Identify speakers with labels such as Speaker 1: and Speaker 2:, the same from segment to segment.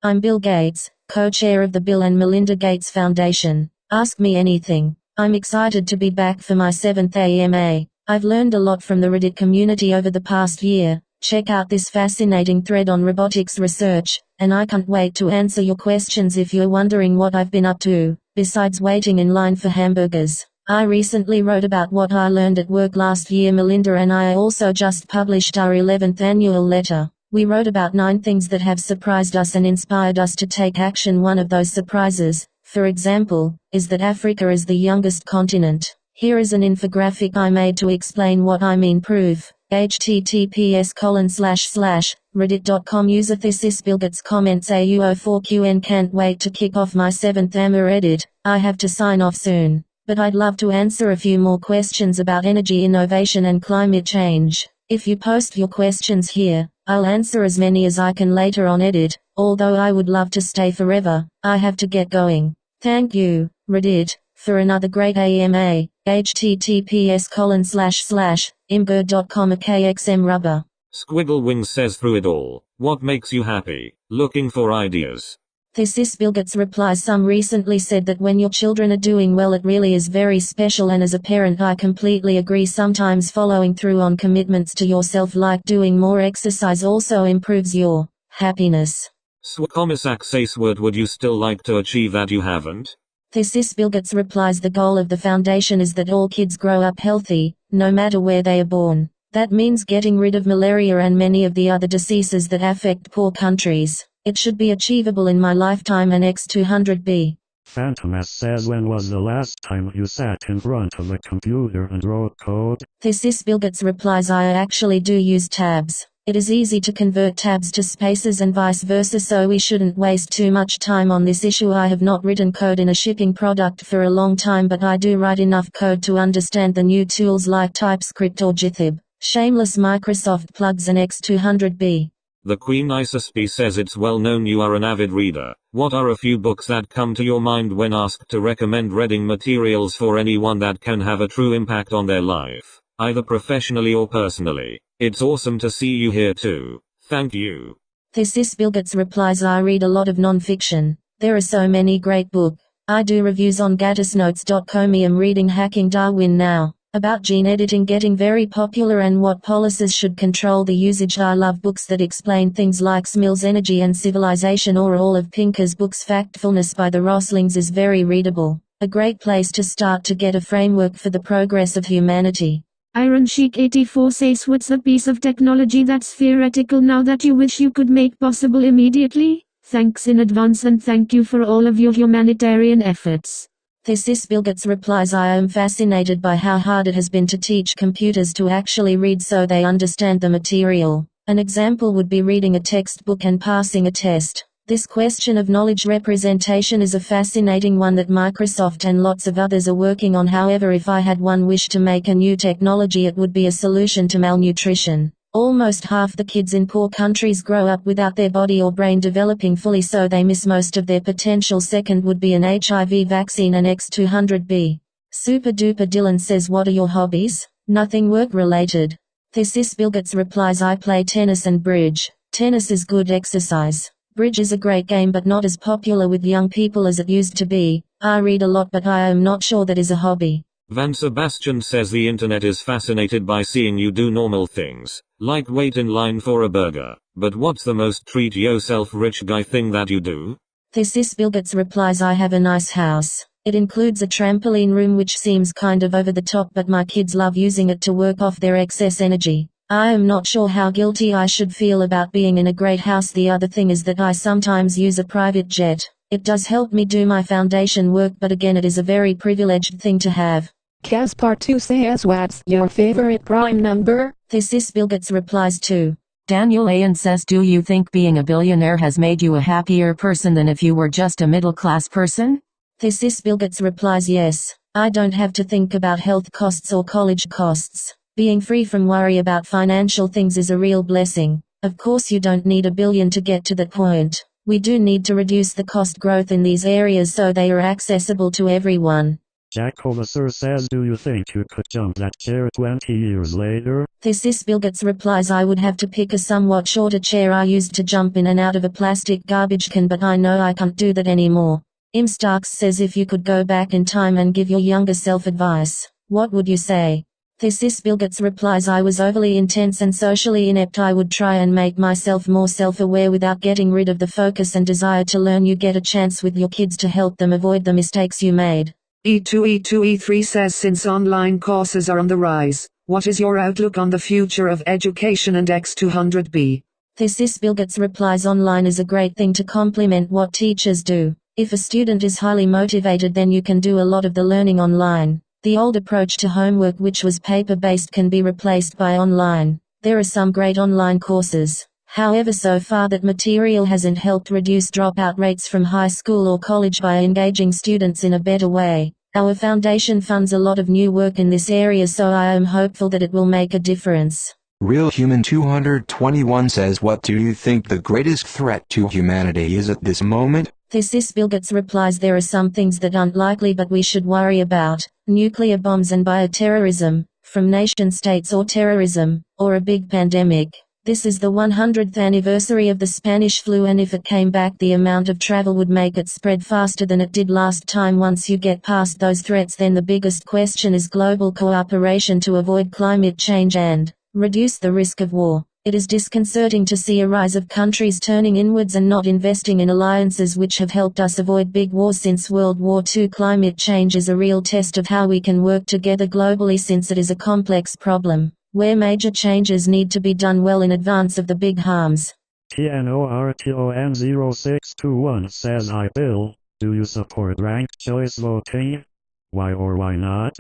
Speaker 1: I'm Bill Gates, co-chair of the Bill and Melinda Gates Foundation. Ask me anything. I'm excited to be back for my 7th IAmA. I've learned a lot from the Reddit community over the past year. Check out this fascinating thread on robotics research, and I can't wait to answer your questions if you're wondering what I've been up to, besides waiting in line for hamburgers. I recently wrote about what I learned at work last year. Melinda and I also just published our 11th annual letter. We wrote about 9 things that have surprised us and inspired us to take action. One of those surprises, for example, is that Africa is the youngest continent. Here is an infographic I made to explain what I mean. Proof. https://reddit.com user thesis Bill Gates comments AUO4QN can't wait to kick off my 7th AMA edit. I have to sign off soon, but I'd love to answer a few more questions about energy innovation and climate change. If you post your questions here, I'll answer as many as I can later on edit, although I would love to stay forever. I have to get going. Thank you, Reddit, for another great AMA. https://imgird.com KXM rubber.
Speaker 2: Squiggle Wings says through it all, what makes you happy? Looking for ideas.
Speaker 1: Thesis Bill Gates replies some recently said that when your children are doing well it really is very special, and as a parent I completely agree. Sometimes following through on commitments to yourself like doing more exercise also improves your happiness.
Speaker 2: Swakomisak says what would you still like to achieve that you haven't?
Speaker 1: Thesis Bill Gates replies the goal of the foundation is that all kids grow up healthy, no matter where they are born. That means getting rid of malaria and many of the other diseases that affect poor countries. It should be achievable in my lifetime and X200B.
Speaker 3: Phantom S says, when was the last time you sat in front of a computer and wrote code?
Speaker 1: Thesis Bill Gates replies I actually do use tabs. It is easy to convert tabs to spaces and vice versa, so we shouldn't waste too much time on this issue. I have not written code in a shipping product for a long time, but I do write enough code to understand the new tools like TypeScript or Github. Shameless Microsoft plugs and X200B.
Speaker 2: The Queen Isasp says it's well known you are an avid reader. What are a few books that come to your mind when asked to recommend reading materials for anyone that can have a true impact on their life, either professionally or personally? It's awesome to see you here too. Thank you.
Speaker 1: Thesis Bill Gates replies I read a lot of non-fiction. There are so many great books. I do reviews on gatisnotes.com. I'm reading Hacking Darwin now, about gene editing getting very popular and what policies should control the usage. I love books that explain things like Smill's Energy and Civilization, or all of Pinker's books. Factfulness by the Roslings is very readable. A great place to start to get a framework for the progress of humanity.
Speaker 4: Iron Sheik 84 says, what's a piece of technology that's theoretical now that you wish you could make possible immediately? Thanks in advance, and thank you for all of your humanitarian efforts.
Speaker 1: Thesis Bill Gates replies I am fascinated by how hard it has been to teach computers to actually read so they understand the material. An example would be reading a textbook and passing a test. This question of knowledge representation is a fascinating one that Microsoft and lots of others are working on. However, if I had one wish to make a new technology, it would be a solution to malnutrition. Almost half the kids in poor countries grow up without their body or brain developing fully, so they miss most of their potential. Second would be an HIV vaccine and X200B. Super Duper Dylan says, what are your hobbies? Nothing work related. Thesis Bill Gates replies I play tennis and bridge. Tennis is good exercise. Bridge is a great game but not as popular with young people as it used to be. I read a lot but I am not sure that is a hobby.
Speaker 2: Van Sebastian says the internet is fascinated by seeing you do normal things, like wait in line for a burger. But what's the most treat yourself rich guy thing that you do?
Speaker 1: Thesis Bill Gates replies I have a nice house. It includes a trampoline room which seems kind of over the top, but my kids love using it to work off their excess energy. I am not sure how guilty I should feel about being in a great house. The other thing is that I sometimes use a private jet. It does help me do my foundation work, but again it is a very privileged thing to have.
Speaker 5: Caspar2 says, what's your favorite prime number?
Speaker 1: Thesis Bill Gates replies to.
Speaker 6: Daniel Ayan says, do you think being a billionaire has made you a happier person than if you were just a middle-class person?
Speaker 1: Thesis Bill Gates replies yes. I don't have to think about health costs or college costs. Being free from worry about financial things is a real blessing. Of course you don't need $1 billion to get to that point. We do need to reduce the cost growth in these areas so they are accessible to everyone.
Speaker 3: Jacobaser says, do you think you could jump that chair 20 years later?
Speaker 1: This Bilgets replies, I would have to pick a somewhat shorter chair I used to jump in and out of a plastic garbage can, but I know I can't do that anymore. Starks says, if you could go back in time and give your younger self advice, what would you say? This Bilgets replies, I was overly intense and socially inept. I would try and make myself more self-aware without getting rid of the focus and desire to learn. You get a chance with your kids to help them avoid the mistakes you made.
Speaker 7: E2E3 says, since online courses are on the rise, what is your outlook on the future of education and X200B?
Speaker 1: This Bilgets replies, online is a great thing to complement what teachers do. If a student is highly motivated, then you can do a lot of the learning online. The old approach to homework, which was paper-based, can be replaced by online. There are some great online courses. However, so far that material hasn't helped reduce dropout rates from high school or college by engaging students in a better way. Our foundation funds a lot of new work in this area, so I am hopeful that it will make a difference.
Speaker 8: Real Human 221 says, what do you think the greatest threat to humanity is at this moment?
Speaker 1: This Bilgets replies, there are some things that aren't likely but we should worry about. Nuclear bombs and bioterrorism, from nation states, or terrorism, or a big pandemic. This is the 100th anniversary of the Spanish flu, and if it came back, the amount of travel would make it spread faster than it did last time. Once you get past those threats, then the biggest question is global cooperation to avoid climate change and reduce the risk of war. It is disconcerting to see a rise of countries turning inwards and not investing in alliances which have helped us avoid big wars since World War II. Climate change is a real test of how we can work together globally, since it is a complex problem, where major changes need to be done well in advance of the big harms.
Speaker 3: TNORTON 0621 says, hi Bill, do you support ranked choice voting? Why or why not?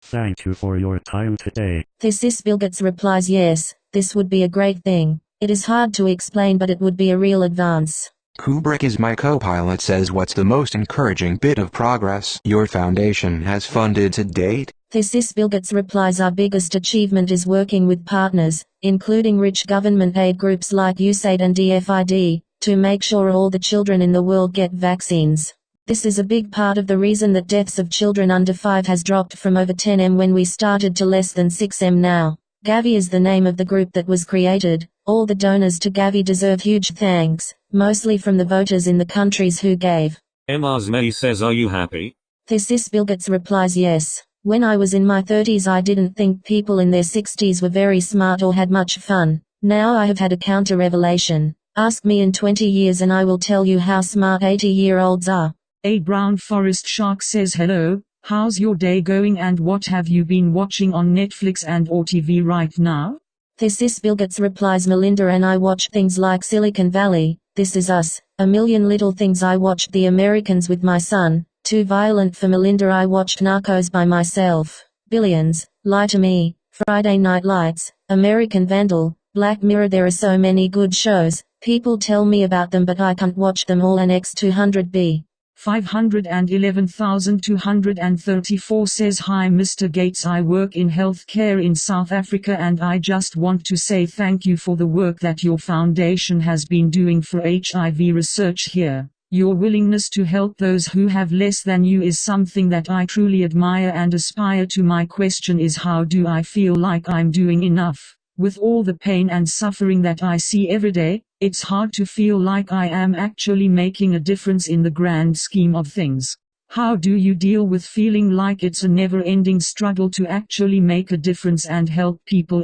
Speaker 3: Thank you for your time today.
Speaker 1: This Bilgets replies, yes, this would be a great thing. It is hard to explain, but it would be a real advance.
Speaker 8: Kubrick is my co-pilot says, what's the most encouraging bit of progress your foundation has funded to date?
Speaker 1: This Bilgets replies, our biggest achievement is working with partners, including rich government aid groups like USAID and DFID, to make sure all the children in the world get vaccines. This is a big part of the reason that deaths of children under 5 has dropped from over 10m when we started to less than 6m now. Gavi is the name of the group that was created. All the donors to Gavi deserve huge thanks, mostly from the voters in the countries who gave.
Speaker 2: Mars May says, are you happy?
Speaker 1: This Bilgets replies, yes. When I was in my 30s, I didn't think people in their 60s were very smart or had much fun. Now I have had a counter-revelation. Ask me in 20 years and I will tell you how smart 80-year-olds are.
Speaker 7: A brown forest shark says, hello, how's your day going and what have you been watching on Netflix and or TV right now?
Speaker 1: This Bilgets replies, Melinda and I watch things like Silicon Valley, This Is Us, A Million Little Things. I watched The Americans with my son, too violent for Melinda. I watched Narcos by myself, Billions, Lie to Me, Friday Night Lights, American Vandal, Black Mirror. There are so many good shows, people tell me about them but I can't watch them all. And X200B.
Speaker 7: 511,234 says, hi Mr. Gates, I work in healthcare in South Africa and I just want to say thank you for the work that your foundation has been doing for HIV research here. Your willingness to help those who have less than you is something that I truly admire and aspire to. My question is, how do I feel like I'm doing enough? With all the pain and suffering that I see every day, it's hard to feel like I am actually making a difference in the grand scheme of things. How do you deal with feeling like it's a never-ending struggle to actually make a difference and help people?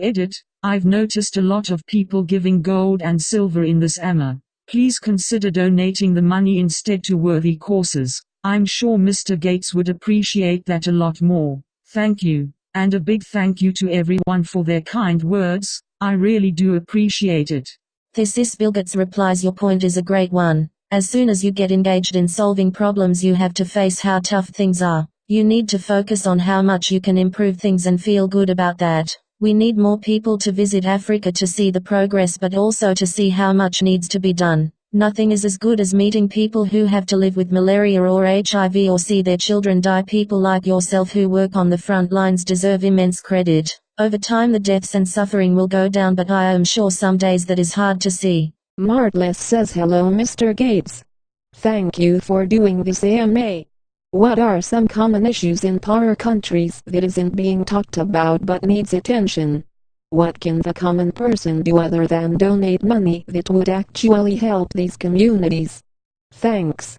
Speaker 7: I've noticed a lot of people giving gold and silver in this IAmA. Please consider donating the money instead to worthy causes. I'm sure Mr. Gates would appreciate that a lot more. Thank you. And a big thank you to everyone for their kind words. I really do appreciate it.
Speaker 1: This Bilgets replies, your point is a great one. As soon as you get engaged in solving problems, you have to face how tough things are. You need to focus on how much you can improve things and feel good about that. We need more people to visit Africa to see the progress, but also to see how much needs to be done. Nothing is as good as meeting people who have to live with malaria or HIV or see their children die. People like yourself who work on the front lines deserve immense credit. Over time the deaths and suffering will go down, but I am sure some days that is hard to see.
Speaker 5: Martless says, hello Mr. Gates. Thank you for doing this IAmA. What are some common issues in poorer countries that isn't being talked about but needs attention? What can the common person do other than donate money that would actually help these communities? Thanks.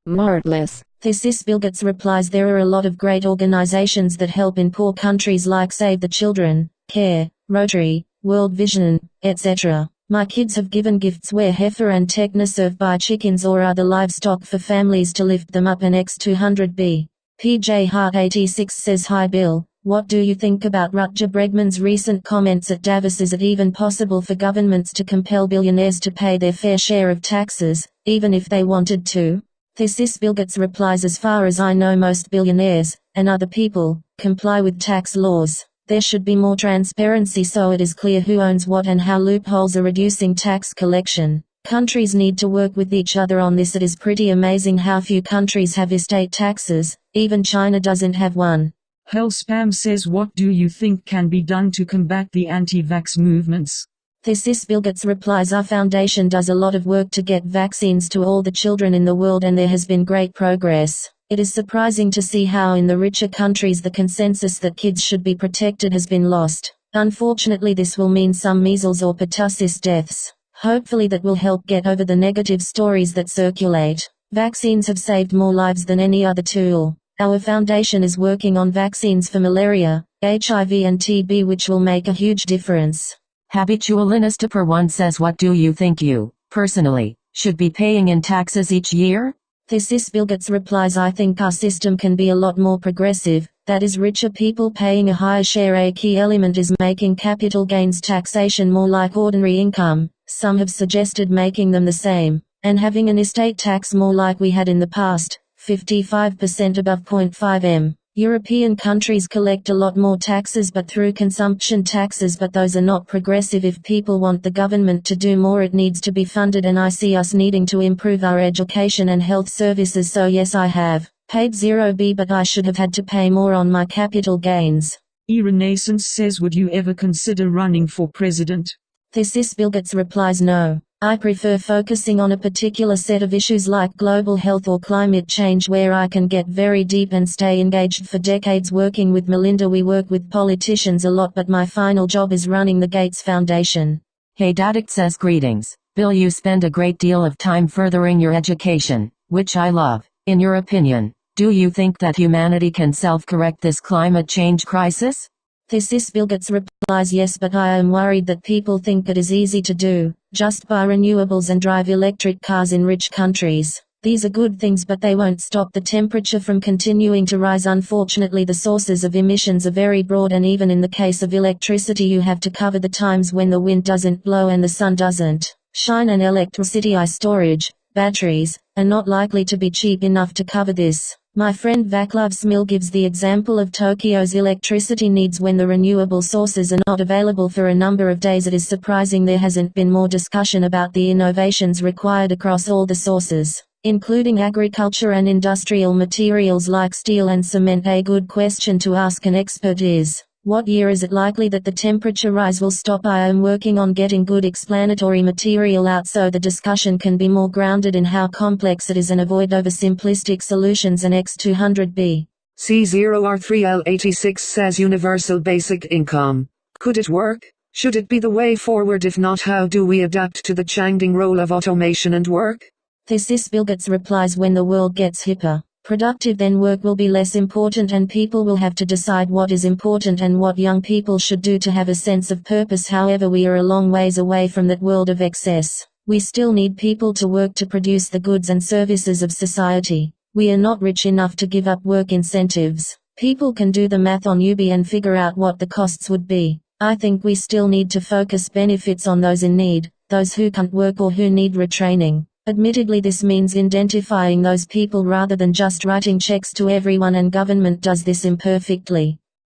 Speaker 5: Martless.
Speaker 1: This Bill Gates replies, there are a lot of great organizations that help in poor countries like Save the Children, CARE, Rotary, World Vision, etc. My kids have given gifts where heifer and Technoserve buy chickens or other livestock for families to lift them up. And X200B. PJ Hart 86 says, hi Bill, what do you think about Rutger Bregman's recent comments at Davos? Is it even possible for governments to compel billionaires to pay their fair share of taxes, even if they wanted to? This Bill Gates replies, as far as I know most billionaires, and other people, comply with tax laws. There should be more transparency so it is clear who owns what and how loopholes are reducing tax collection. Countries need to work with each other on this. It is pretty amazing how few countries have estate taxes, even China doesn't have one.
Speaker 7: Hellspam says, what do you think can be done to combat the anti-vax movements?
Speaker 1: This Bill Gates replies, our foundation does a lot of work to get vaccines to all the children in the world and there has been great progress. It is surprising to see how in the richer countries the consensus that kids should be protected has been lost. Unfortunately, this will mean some measles or pertussis deaths. Hopefully that will help get over the negative stories that circulate. Vaccines have saved more lives than any other tool. Our foundation is working on vaccines for malaria, HIV and TB, which will make a huge difference.
Speaker 6: Habitualinista per one says, what do you think you, personally, should be paying in taxes each year?
Speaker 1: This Bill Gates replies, I think our system can be a lot more progressive, that is richer people paying a higher share. A key element is making capital gains taxation more like ordinary income. Some have suggested making them the same, and having an estate tax more like we had in the past, 55% above 0.5 m. European countries collect a lot more taxes but through consumption taxes, but those are not progressive. If people want the government to do more, it needs to be funded, and I see us needing to improve our education and health services. So yes, I have paid 0B, but I should have had to pay more on my capital gains.
Speaker 7: E-Renaissance says, would you ever consider running for president?
Speaker 1: This Bill Gates replies, no. I prefer focusing on a particular set of issues like global health or climate change where I can get very deep and stay engaged for decades. Working with Melinda, we work with politicians a lot, but my final job is running the Gates Foundation.
Speaker 6: Hey Daddict says, greetings. Bill, you spend a great deal of time furthering your education, which I love. In your opinion, do you think that humanity can self-correct this climate change crisis?
Speaker 1: This Bill Gates replies, yes, but I am worried that people think it is easy to do, just buy renewables and drive electric cars in rich countries. These are good things, but they won't stop the temperature from continuing to rise. Unfortunately, the sources of emissions are very broad, and even in the case of electricity, you have to cover the times when the wind doesn't blow and the sun doesn't shine, and electricity storage, batteries, are not likely to be cheap enough to cover this. My friend Vaclav Smil gives the example of Tokyo's electricity needs when the renewable sources are not available for a number of days. It is surprising there hasn't been more discussion about the innovations required across all the sources, including agriculture and industrial materials like steel and cement. A good question to ask an expert is, what year is it likely that the temperature rise will stop? I am working on getting good explanatory material out so the discussion can be more grounded in how complex it is and avoid oversimplistic solutions. And X200B.
Speaker 9: C0R3L86 says, universal basic income. Could it work? Should it be the way forward? If not, how do we adapt to the changing role of automation and work?
Speaker 1: This Bill Gates replies, when the world gets hipper, productive, then work will be less important and people will have to decide what is important and what young people should do to have a sense of purpose. However, we are a long ways away from that world of excess. We still need people to work to produce the goods and services of society. We are not rich enough to give up work incentives. People can do the math on UB and figure out what the costs would be. I think we still need to focus benefits on those in need, those who can't work or who need retraining. Admittedly, this means identifying those people rather than just writing checks to everyone, and government does this imperfectly.